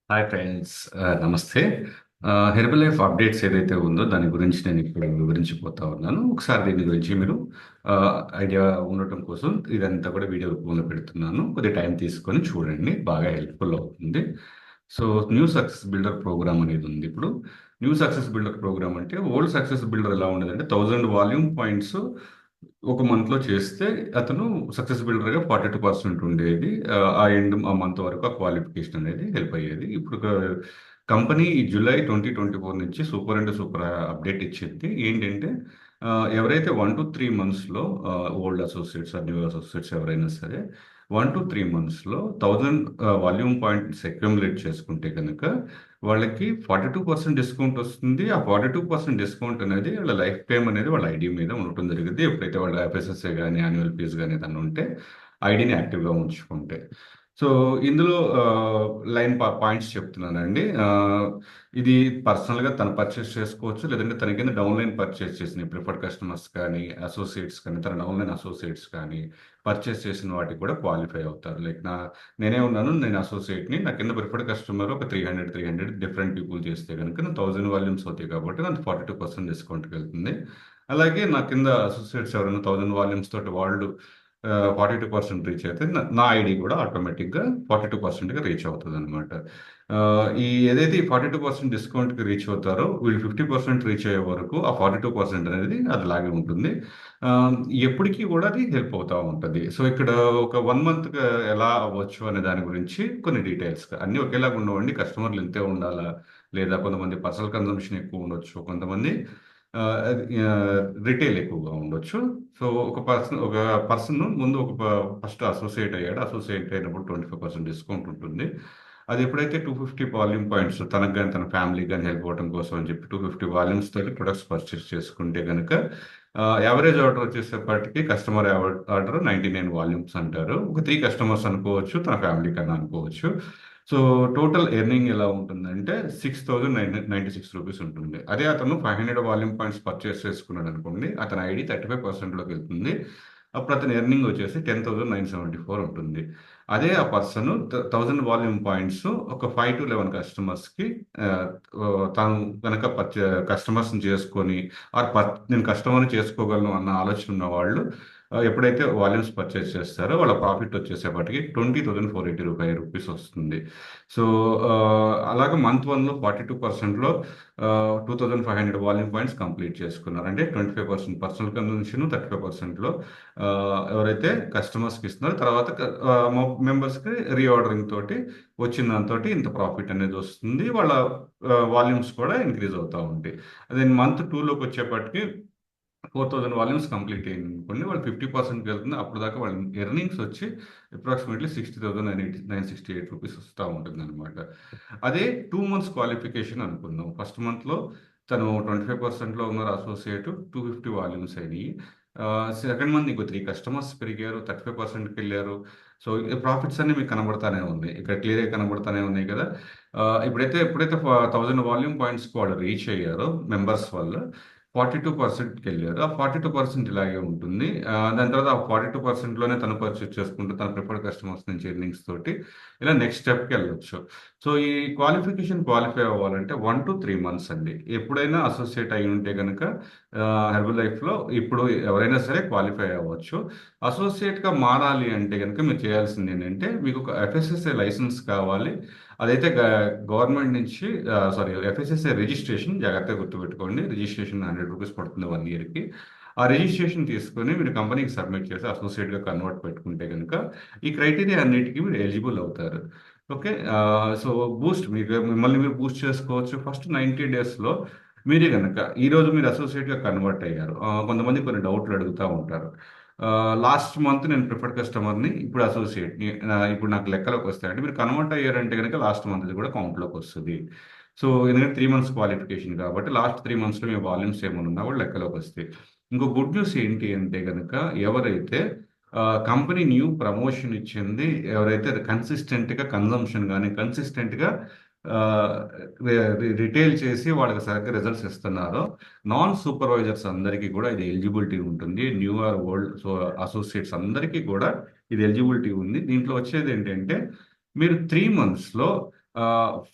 Hi friends, నమస్తే. Herbal life updates ఏదైతే ఉందో దాని గురించి నేను ఇప్పుడు వివరించిపోతా ఉన్నాను. ఒకసారి దీని గురించి మీరు ఐడియా ఉండటం కోసం ఇదంతా కూడా వీడియో రూపంలో పెడుతున్నాను. కొద్దిగా టైం తీసుకొని చూడండి, బాగా హెల్ప్ఫుల్ అవుతుంది. So new success builder programme అనేది ఉంది ఇప్పుడు. న్యూ సక్సెస్ బిల్డర్ ప్రోగ్రామ్ అంటే ఓల్డ్ సక్సెస్ బిల్డర్ ఎలా ఉండేదంటే 1000 వాల్యూమ్ ఒక మంత్లో చేస్తే అతను సక్సెస్ బిల్డర్గా 42% ఉండేది. ఆ ఎండ్ ఆ మంత్ వరకు ఆ క్వాలిఫికేషన్ అనేది హెల్ప్ అయ్యేది. ఇప్పుడు కంపెనీ ఈ జూలై 2024 నుంచి సూపర్ అండ్ సూపర్ అప్డేట్ ఇచ్చింది. ఏంటంటే ఎవరైతే 1 to 3 months old associates or new associates ఎవరైనా సరే 1 to 3 months 1000 volume points accumulate చేసుకుంటే కనుక వాళ్ళకి 42% డిస్కౌంట్ వస్తుంది. ఆ 42% డిస్కౌంట్ అనేది వాళ్ళ లైఫ్ టైం అనేది వాళ్ళ ఐడి మీద ఉండటం జరిగింది. ఎప్పుడైతే వాళ్ళ ఎఫ్ఎస్ఎస్ఏ కానీ యాన్యువల్ ఫీజు కానీ ఏదైనా ఉంటే ఐడిని యాక్టివ్గా ఉంచుకుంటే. సో ఇందులో లైన్ పాయింట్స్ చెప్తున్నానండి. ఇది పర్సనల్గా తను పర్చేస్ చేసుకోవచ్చు, లేదంటే తన కింద డౌన్లైన్ పర్చేస్ చేసిన ప్రిఫర్డ్ కస్టమర్స్ కానీ అసోసియేట్స్ కానీ తన డౌన్లైన్ అసోసియేట్స్ కానీ పర్చేస్ చేసిన వాటికి కూడా క్వాలిఫై అవుతారు. లైక్ నేనే ఉన్నాను, నేను అసోసియేట్ని, నా కింద ప్రిఫర్డ్ కస్టమర్ ఒక 300 డిఫరెంట్ పీపుల్ చేస్తే కనుక నా 1000 వాల్యూమ్స్ అవుతాయి కాబట్టి నాకు 42% డిస్కౌంట్కి వెళ్తుంది. అలాగే నా కింద అసోసియేట్స్ ఎవరైనా 1000 వాల్యూమ్స్ తోటి వాళ్ళు 42% రీచ్ అయితే నా ఐడి కూడా ఆటోమేటిక్గా 42%గా రీచ్ అవుతుంది అనమాట. ఈ ఏదైతే ఈ 42% డిస్కౌంట్కి రీచ్ అవుతారో వీళ్ళు 50% రీచ్ అయ్యే వరకు ఆ 42% అనేది అది లాగే ఉంటుంది. ఆ, ఎప్పటికీ కూడా అది హెల్ప్ అవుతూ ఉంటుంది. సో ఇక్కడ ఒక 1 month ఎలా అవ్వచ్చు అనే దాని గురించి కొన్ని డీటెయిల్స్ అన్నీ ఒకేలాగా ఉండవండి. కస్టమర్లు ఇంతే ఉండాలా, లేదా కొంతమంది పర్సనల్ కన్సంప్షన్ ఎక్కువ ఉండొచ్చు, కొంతమంది రిటైల్ ఎక్కువగా ఉండొచ్చు. సో ఒక పర్సన్ ముందు ఫస్ట్ అసోసియేట్ అయ్యాడు. అసోసియేట్ అయినప్పుడు 25% డిస్కౌంట్ ఉంటుంది. అది ఎప్పుడైతే 250 వాల్యూమ్ పాయింట్స్ తనకు కానీ తన ఫ్యామిలీకి కానీ హెల్ప్ అవ్వడం కోసం అని చెప్పి 250 వాల్యూమ్స్ తోటి ప్రొడక్ట్స్ పర్చేస్ చేసుకుంటే కనుక యావరేజ్ ఆర్డర్ వచ్చేసేపటికి కస్టమర్ ఆర్డర్ 99 వాల్యూమ్స్ అంటారు. ఒక 3 కస్టమర్స్ అనుకోవచ్చు, తన ఫ్యామిలీ కన్నా అనుకోవచ్చు. సో టోటల్ ఎర్నింగ్ ఎలా ఉంటుందంటే 6,996 రూపీస్ ఉంటుంది. అదే అతను 500 వాల్యూమ్ పాయింట్స్ పర్చేస్ చేసుకున్నాడు అనుకోండి, అతని ఐడి 35%లోకి వెళ్తుంది. అప్పుడు అతని ఎర్నింగ్ వచ్చేసి 10,974 ఉంటుంది. అదే ఆ పర్సన్ 1000 వాల్యూమ్ పాయింట్స్ ఒక 5 to 11 కస్టమర్స్కి తను కనుక కస్టమర్స్ని చేసుకొని నేను కస్టమర్ని చేసుకోగలను అన్న ఆలోచన ఉన్న వాళ్ళు ఎప్పుడైతే వాల్యూమ్స్ పర్చేస్ చేస్తారో వాళ్ళ ప్రాఫిట్ వచ్చేసేపటికి 20,485 రూపీస్ వస్తుంది. సో అలాగే మంత్ 1లో 42%లో 2,500 వాల్యూమ్ పాయింట్స్ కంప్లీట్ చేసుకున్నారు. అంటే 25% పర్సనల్ కన్సంప్షన్, 35%లో ఎవరైతే కస్టమర్స్కి ఇస్తున్నారో తర్వాత మెంబర్స్కి రీఆర్డరింగ్ తోటి వచ్చిన దాంతో ఇంత ప్రాఫిట్ అనేది వస్తుంది. వాళ్ళ వాల్యూమ్స్ కూడా ఇంక్రీజ్ అవుతూ ఉంటాయి. అదే మంత్ 2లోకి వచ్చేప్పటికి 4,000 వాల్యూమ్స్ కంప్లీట్ అయింది అనుకోండి, వాళ్ళు 50%కి వెళ్తుంది. అప్పుడు దాకా వాళ్ళ ఎర్నింగ్స్ వచ్చి అప్రాక్సిమేట్లీ 60,968 రూపీస్ వస్తూ ఉంటుంది అనమాట. అదే 2 months క్వాలిఫికేషన్ అనుకుందాం. ఫస్ట్ మంత్లో తను 25%లో ఉన్నారు అసోసియేట్, 250 వాల్యూమ్స్ అయినాయి. సెకండ్ మంత్ ఇంకో 3 కస్టమర్స్ పెరిగారు, 35%కి వెళ్ళారు. సో ప్రాఫిట్స్ అన్ని మీకు కనబడతానే ఉన్నాయి, ఇక్కడ క్లియర్గా కనబడతానే ఉన్నాయి కదా. ఎప్పుడైతే 1000 వాల్యూమ్ పాయింట్స్కి వాళ్ళు రీచ్ అయ్యారో మెంబర్స్ వల్ల 42%కి వెళ్ళారు. ఆ 42% ఇలాగే ఉంటుంది. దాని తర్వాత ఆ 42%లోనే తను పర్చేస్ చేసుకుంటూ తన ప్రిఫర్డ్ కస్టమర్స్ నుంచి ఎర్నింగ్స్ తోటి ఇలా నెక్స్ట్ స్టెప్కి వెళ్ళొచ్చు. సో ఈ క్వాలిఫై అవ్వాలంటే 1 to 3 months అండి. ఎప్పుడైనా అసోసియేట్ అయి ఉంటే కనుక హెర్బల్ లైఫ్లో ఇప్పుడు ఎవరైనా సరే క్వాలిఫై అవ్వచ్చు. అసోసియేట్గా మారాలి అంటే కనుక మీరు చేయాల్సింది ఏంటంటే మీకు ఒక ఎఫ్ఎస్ఎస్ఏ లైసెన్స్ కావాలి. అదైతే గవర్నమెంట్ నుంచి సారీ ఎఫ్ఎస్ఎస్ఏ రిజిస్ట్రేషన్ జాగ్రత్తగా గుర్తుపెట్టుకోండి. రిజిస్ట్రేషన్ 100 రూపీస్ పడుతుంది 1 yearకి. ఆ రిజిస్ట్రేషన్ తీసుకొని మీరు కంపెనీకి సబ్మిట్ చేసి అసోసియేట్గా కన్వర్ట్ పెట్టుకుంటే కనుక ఈ క్రైటీరియా అన్నిటికీ మీరు ఎలిజిబుల్ అవుతారు. ఓకే. సో మిమ్మల్ని మీరు బూస్ట్ చేసుకోవచ్చు. ఫస్ట్ 90 daysలో మీరే కనుక ఈరోజు మీరు అసోసియేట్గా కన్వర్ట్ అయ్యారు. కొంతమంది కొన్ని డౌట్లు అడుగుతూ ఉంటారు. లాస్ట్ మంత్ నేను ప్రిఫర్డ్ కస్టమర్ని, ఇప్పుడు అసోసియేట్ని, ఇప్పుడు నాకు లెక్కలోకి వస్తాయంటే మీరు కన్వర్ట్ అయ్యారంటే కనుక లాస్ట్ మంత్ కూడా కౌంట్లోకి వస్తుంది. సో ఎందుకంటే 3 months క్వాలిఫికేషన్ కాబట్టి లాస్ట్ 3 monthsలో మీ వాల్యూమ్స్ ఏమైనా ఉన్నా కూడా లెక్కలోకి వస్తాయి. ఇంకో గుడ్ న్యూస్ ఏంటి అంటే కనుక ఎవరైతే కంపెనీ న్యూ ప్రమోషన్ ఇచ్చింది, ఎవరైతే కన్సిస్టెంట్గా కన్జంప్షన్ కానీ కన్సిస్టెంట్గా రిటైల్ చేసి వాళ్ళకి సరిగ్గా రిజల్ట్స్ ఇస్తున్నారో నాన్ సూపర్వైజర్స్ అందరికీ కూడా ఇది ఎలిజిబిలిటీ ఉంటుంది. New or old so associates అందరికీ కూడా ఇది ఎలిజిబిలిటీ ఉంది. దీంట్లో వచ్చేది ఏంటంటే మీరు 3 monthsలో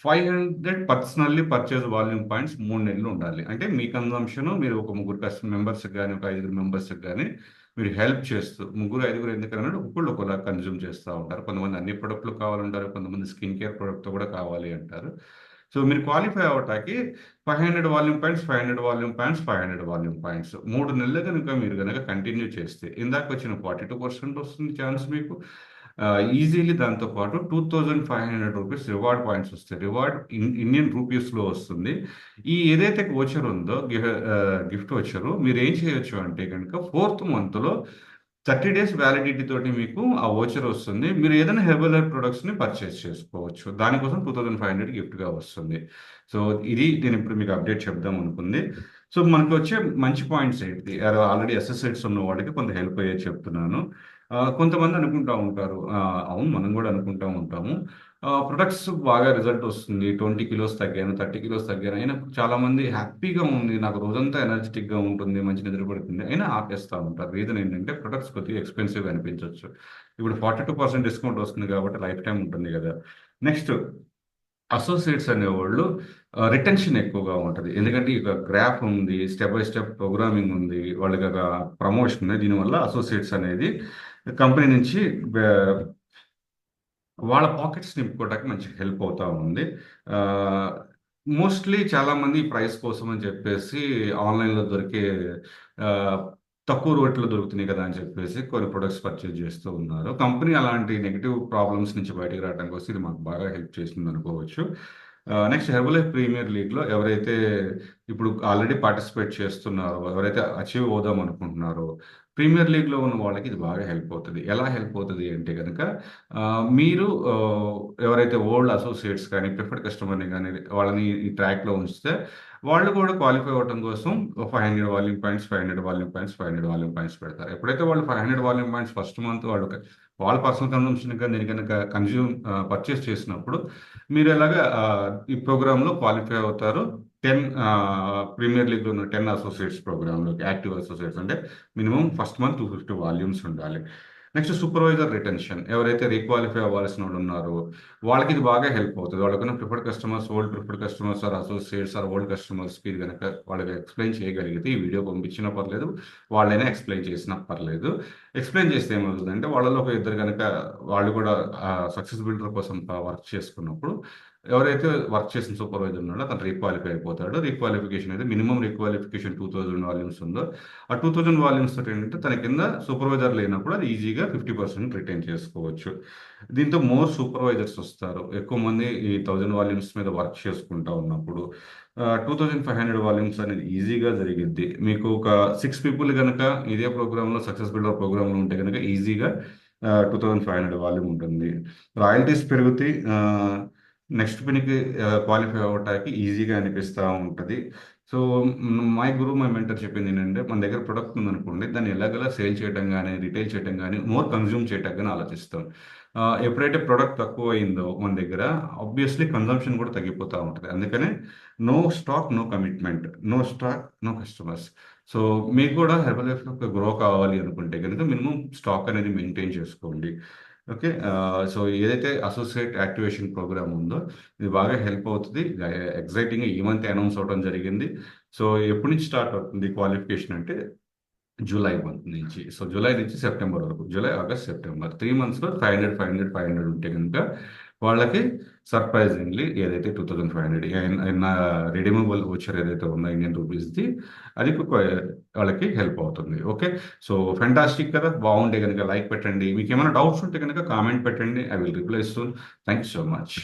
five hundred personally purchase volume points 3 నెలలు ఉండాలి. అంటే మీ కన్జంప్షన్ మీరు ఒక ముగ్గురు కస్టమర్ మెంబర్స్కి కానీ ఒక 5 మెంబర్స్కి కానీ మీరు హెల్ప్ చేస్తూ ముగ్గురు ఐదుగురు ఎందుకన్నాడు ఒకళ్ళు ఒకలా కన్జ్యూమ్ చేస్తూ ఉంటారు. కొంతమంది అన్ని ప్రొడక్ట్లు కావాలంటారు, కొంతమంది స్కిన్ కేర్ ప్రొడక్ట్ కూడా కావాలి అంటారు. సో మీరు క్వాలిఫై అవ్వటానికి 500 volume points, 500 volume points, 500 volume points 3 నెలలు కనుక మీరు కనుక కంటిన్యూ చేస్తే ఇందాక వచ్చిన 42% వస్తుంది ఛాన్స్ మీకు. ఈజీలీ దాంతో పాటు 2500 రూపీస్ రివార్డ్ పాయింట్స్ వస్తాయి. రివార్డ్ ఇండియన్ రూపీస్లో వస్తుంది. ఈ ఏదైతే ఓచర్ ఉందో గిఫ్ట్ వచ్చరు మీరు ఏం చేయొచ్చు అంటే కనుక ఫోర్త్ మంత్లో 30 days వ్యాలిడిటీ తోటి మీకు ఆ ఓచర్ వస్తుంది. మీరు ఏదైనా హెర్బల్ హెయిర్ ప్రొడక్ట్స్ని పర్చేస్ చేసుకోవచ్చు. దానికోసం 2500 గిఫ్ట్గా వస్తుంది. సో ఇది నేను ఇప్పుడు మీకు అప్డేట్ చెప్దాం అనుకుంది. సో మనకు వచ్చే మంచి పాయింట్స్ ఏంటి, ఆల్రెడీ అసోసియేట్స్ ఉన్న వాళ్ళకి కొంత హెల్ప్ అయ్యేది చెప్తున్నాను. కొంతమంది అనుకుంటా ఉంటారు, అవును మనం కూడా అనుకుంటా ఉంటాము, ప్రొడక్ట్స్ బాగా రిజల్ట్ వస్తుంది, 20 కిలోస్ తగ్గాను, 30 కిలోస్ తగ్గాను, అయినా చాలా మంది హ్యాపీగా ఉంది, నాకు రోజంతా ఎనర్జెటిక్గా ఉంటుంది, మంచి నిద్ర పడుతుంది, అయినా ఆపేస్తూ ఉంటారు. రీజన్ ఏంటంటే ప్రొడక్ట్స్ కొద్దిగా ఎక్స్పెన్సివ్ అనిపించవచ్చు. ఇప్పుడు 42% డిస్కౌంట్ వస్తుంది కాబట్టి లైఫ్ టైం ఉంటుంది కదా. నెక్స్ట్ అసోసియేట్స్ అనేవాళ్ళు రిటెన్షన్ ఎక్కువగా ఉంటుంది. ఎందుకంటే ఇక గ్రాఫ్ ఉంది, స్టెప్ బై స్టెప్ ప్రోగ్రామింగ్ ఉంది, వాళ్ళకి ఒక ప్రమోషన్ ఉంది. దీనివల్ల అసోసియేట్స్ అనేది కంపెనీ నుంచి వాళ్ళ పాకెట్స్ నింపుకోవడానికి మంచి హెల్ప్ అవుతా ఉంది. మోస్ట్లీ చాలామంది ప్రైస్ కోసం అని చెప్పేసి ఆన్లైన్లో దొరికే ఆ, తక్కువ రేట్లో దొరుకుతున్నాయి కదా అని చెప్పేసి కొన్ని ప్రొడక్ట్స్ పర్చేజ్ చేస్తూ ఉన్నారు. కంపెనీ అలాంటి నెగిటివ్ ప్రాబ్లమ్స్ నుంచి బయటకు రావడానికి వస్తే ఇది మాకు బాగా హెల్ప్ చేస్తుంది అనుకోవచ్చు. నెక్స్ట్ హెర్బల్ లైఫ్ ప్రీమియర్ లీగ్లో ఎవరైతే ఇప్పుడు ఆల్రెడీ పార్టిసిపేట్ చేస్తున్నారో, ఎవరైతే అచీవ్ అవుదాం అనుకుంటున్నారో, ప్రీమియర్ లీగ్లో ఉన్న వాళ్ళకి ఇది బాగా హెల్ప్ అవుతుంది. ఎలా హెల్ప్ అవుతుంది అంటే కనుక మీరు ఎవరైతే ఓల్డ్ అసోసియేట్స్ కానీ ప్రిఫర్డ్ కస్టమర్ని కానీ వాళ్ళని ఈ ట్రాక్లో ఉంచితే వాళ్ళు కూడా క్వాలిఫై అవ్వడం కోసం 500 volume points, 500 volume points, 500 volume points పెడతారు. ఎప్పుడైతే వాళ్ళు 500 వాల్యూమ్ పాయింట్స్ ఫస్ట్ మంత్ వాళ్ళు వాళ్ళ పర్సనల్ కన్సంప్షన్ కానీ నేను కనుక పర్చేస్ చేసినప్పుడు మీరు ఎలాగా ఈ ప్రోగ్రాంలో క్వాలిఫై అవుతారు. 10 ప్రీమియర్ లీగ్లో ఉన్న 10 అసోసియేట్స్ ప్రోగ్రాంలోకి యాక్టివ్ అసోసియేట్స్ అంటే మినిమం ఫస్ట్ మంత్ 250 వాల్యూమ్స్ ఉండాలి. నెక్స్ట్ సూపర్వైజర్ రిటెన్షన్, ఎవరైతే రీక్వాలిఫై అవ్వాల్సిన వాళ్ళు ఉన్నారో వాళ్ళకి ఇది బాగా హెల్ప్ అవుతుంది. వాళ్ళకున్న preferred customers, old preferred customers or associates or old కస్టమర్స్కి ఇది కనుక వాళ్ళకి ఎక్స్ప్లెయిన్ చేయగలిగితే, ఈ వీడియో పంపించినా పర్లేదు, వాళ్ళైనా ఎక్స్ప్లెయిన్ చేసినా పర్లేదు. ఎక్స్ప్లెయిన్ చేస్తే ఏమవుతుందంటే వాళ్ళలో ఒక ఇద్దరు కనుక వాళ్ళు కూడా సక్సెస్ బిల్డర్ కోసం వర్క్ చేసుకున్నప్పుడు ఎవరైతే వర్క్ చేసిన సూపర్వైజర్ ఉన్నాడో అతను రీక్వాలిఫై అయిపోతాడు. రీక్వాలిఫికేషన్ అయితే మినిమం రీక్వాలిఫికేషన్ 2000 వాల్యూమ్స్ ఉందో ఆ 2000 వాల్యూమ్స్ తోటి ఏంటంటే తన కింద సూపర్వైజర్ లేనప్పుడు అది ఈజీగా 50% రిటైన్ చేసుకోవచ్చు. దీంతో మోర్ సూపర్వైజర్స్ వస్తారు. ఎక్కువ మంది ఈ 1000 వాల్యూమ్స్ మీద వర్క్ చేసుకుంటా ఉన్నప్పుడు 2500 వాల్యూమ్స్ అనేది ఈజీగా జరిగిద్ది. మీకు ఒక 6 పీపుల్ కనుక ఇదే ప్రోగ్రాంలో సక్సెస్ బిల్డర్ ప్రోగ్రాంలో ఉంటే కనుక ఈజీగా 2500 వాల్యూమ్ ఉంటుంది. రాయల్టీస్ పెరుగుతాయి. నెక్స్ట్ పనికి క్వాలిఫై అవ్వటానికి ఈజీగా అనిపిస్తూ ఉంటుంది. So my Guru my mentor చెప్పింది ఏంటంటే మన దగ్గర ప్రొడక్ట్ ఉందనుకోండి, దాన్ని ఎలాగలా సేల్ చేయడం కానీ రిటైల్ చేయడం కానీ మోర్ కన్జ్యూమ్ చేయడం కానీ ఆలోచిస్తాం. ఎప్పుడైతే ప్రొడక్ట్ తక్కువ అయిందో మన దగ్గర ఆబ్వియస్లీ కన్జంప్షన్ కూడా తగ్గిపోతూ ఉంటుంది. అందుకనే no stock no commitment, no stock no customers. So మీకు కూడా హెర్బల్ లైఫ్లో గ్రో కావాలి అనుకుంటే కనుక మినిమం స్టాక్ అనేది మెయింటైన్ చేసుకోండి. ఓకే. సో ఏదైతే అసోసియేట్ యాక్టివేషన్ ప్రోగ్రామ్ ఉందో ఇది బాగా హెల్ప్ అవుతుంది. ఎగ్జైటింగ్గా ఈ మంత్ అనౌన్స్ అవ్వడం జరిగింది. సో ఎప్పటి నుంచి స్టార్ట్ అవుతుంది క్వాలిఫికేషన్ అంటే జూలై మంత్ నుంచి. సో జూలై నుంచి సెప్టెంబర్ వరకు, జూలై ఆగస్ట్ సెప్టెంబర్ 3 monthsలో 500 500 500 ఉంటే కనుక వాళ్ళకి సర్ప్రైజింగ్లీ ఏదైతే 2500 రిడీమబుల్ వచ్చర్ ఏదైతే ఉందో ఇండియన్ రూపీస్ది అది వాళ్ళకి హెల్ప్ అవుతుంది. ఓకే. సో ఫెంటాస్టిక్ కదా, బాగుంటే కనుక లైక్ పెట్టండి. మీకు ఏమైనా డౌట్స్ ఉంటే కనుక కామెంట్ పెట్టండి, I will reply soon. Thank you so much.